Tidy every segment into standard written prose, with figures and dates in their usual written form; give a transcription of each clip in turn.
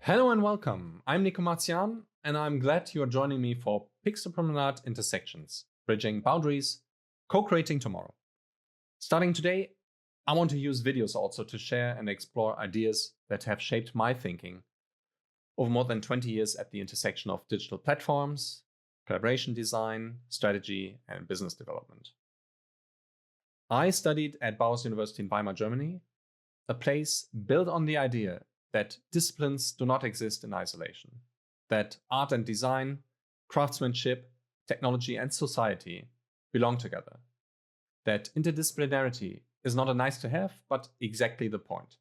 Hello and welcome. I'm Nico Marzian, and I'm glad you are joining me for PixelPromenade Intersections, Bridging Boundaries, Co-Creating Tomorrow. Starting today, I want to use videos also to share and explore ideas that have shaped my thinking over more than 20 years at the intersection of digital platforms, collaboration design, strategy, and business development. I studied at Bauhaus University in Weimar, Germany, a place built on the idea that disciplines do not exist in isolation, that art and design, craftsmanship, technology, and society belong together, that interdisciplinarity is not a nice to have, but exactly the point.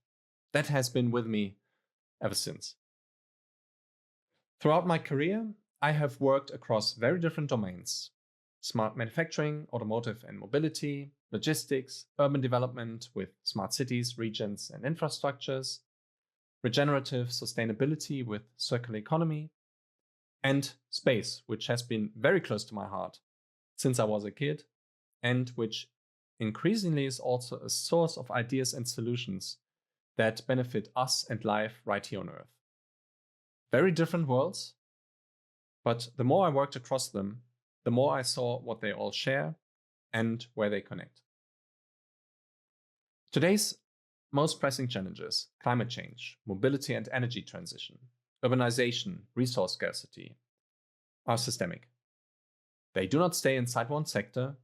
That has been with me ever since. Throughout my career, I have worked across very different domains: smart manufacturing, automotive and mobility, logistics, urban development with smart cities, regions, and infrastructures, regenerative sustainability with circular economy, and space, which has been very close to my heart since I was a kid, and which increasingly is also a source of ideas and solutions that benefit us and life right here on Earth. Very different worlds, but the more I worked across them, the more I saw what they all share and where they connect. Today's most pressing challenges, climate change, mobility and energy transition, urbanization, resource scarcity, are systemic. They do not stay inside one sector.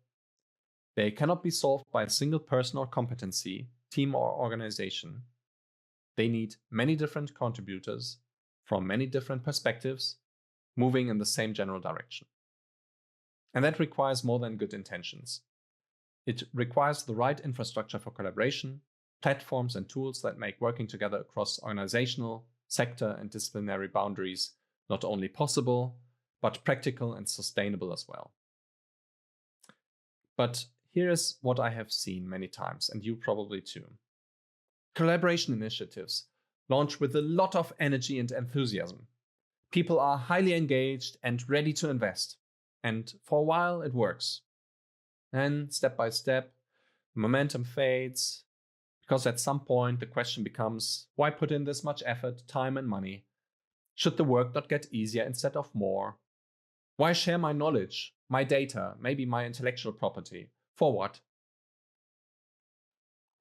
They cannot be solved by a single person or competency, team or organization. They need many different contributors from many different perspectives, moving in the same general direction. And that requires more than good intentions. It requires the right infrastructure for collaboration, platforms and tools that make working together across organizational, sector, and disciplinary boundaries not only possible, but practical and sustainable as well. But here's what I have seen many times, and you probably too. Collaboration initiatives launch with a lot of energy and enthusiasm. People are highly engaged and ready to invest, and for a while it works. Then, step by step, momentum fades, because at some point the question becomes, why put in this much effort, time, and money? Should the work not get easier instead of more? Why share my knowledge, my data, maybe my intellectual property? For what?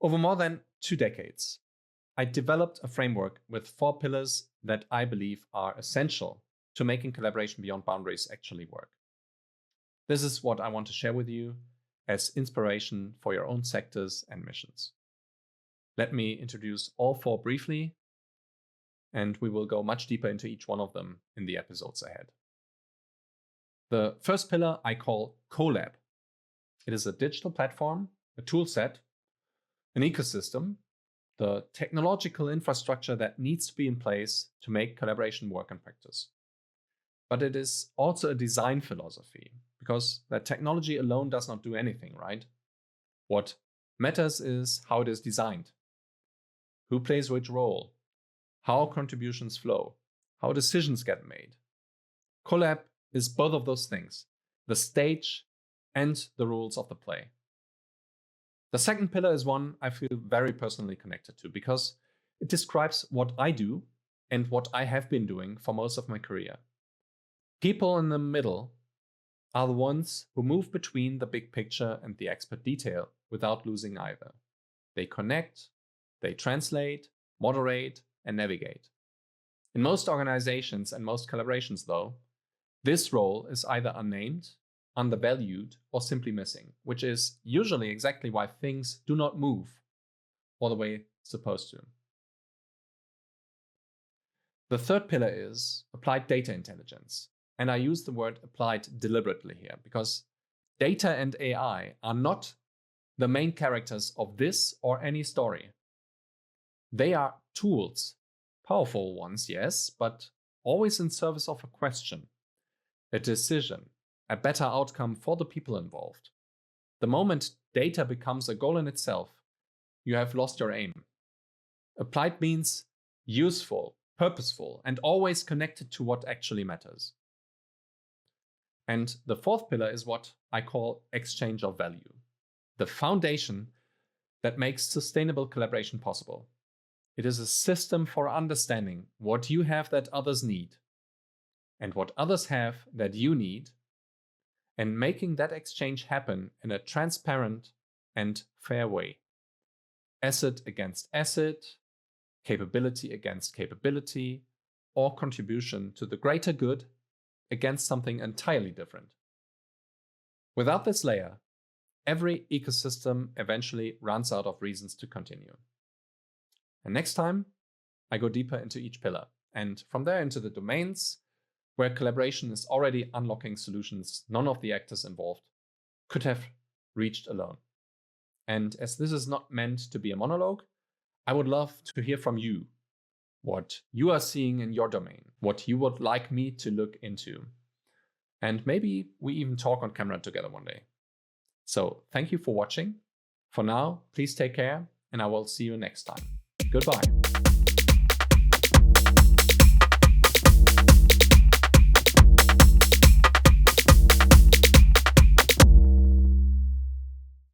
Over more than 2 decades, I developed a framework with 4 pillars that I believe are essential to making collaboration beyond boundaries actually work. This is what I want to share with you as inspiration for your own sectors and missions. Let me introduce all 4 briefly, and we will go much deeper into each one of them in the episodes ahead. The first pillar I call CoLab. It is a digital platform, a tool set, an ecosystem, the technological infrastructure that needs to be in place to make collaboration work in practice. But it is also a design philosophy, because that technology alone does not do anything, right? What matters is how it is designed, who plays which role, how contributions flow, how decisions get made. CoLab is both of those things, the stage and the rules of the play. The second pillar is one I feel very personally connected to, because it describes what I do and what I have been doing for most of my career. People in the middle are the ones who move between the big picture and the expert detail without losing either. They connect, they translate, moderate, and navigate. In most organizations and most collaborations, though, this role is either unnamed, undervalued, or simply missing, which is usually exactly why things do not move all the way supposed to. The third pillar is applied data intelligence. And I use the word applied deliberately here, because data and AI are not the main characters of this or any story. They are tools, powerful ones, yes, but always in service of a question, a decision, a better outcome for the people involved. The moment data becomes a goal in itself, you have lost your aim. Applied means useful, purposeful, and always connected to what actually matters. And the fourth pillar is what I call exchange of value, the foundation that makes sustainable collaboration possible. It is a system for understanding what you have that others need and what others have that you need, and making that exchange happen in a transparent and fair way. Asset against asset, capability against capability, or contribution to the greater good against something entirely different. Without this layer, every ecosystem eventually runs out of reasons to continue. And next time, I go deeper into each pillar, and from there into the domains where collaboration is already unlocking solutions none of the actors involved could have reached alone. And as this is not meant to be a monologue, I would love to hear from you what you are seeing in your domain, what you would like me to look into. And maybe we even talk on camera together one day. So thank you for watching. For now, please take care, and I will see you next time. Goodbye.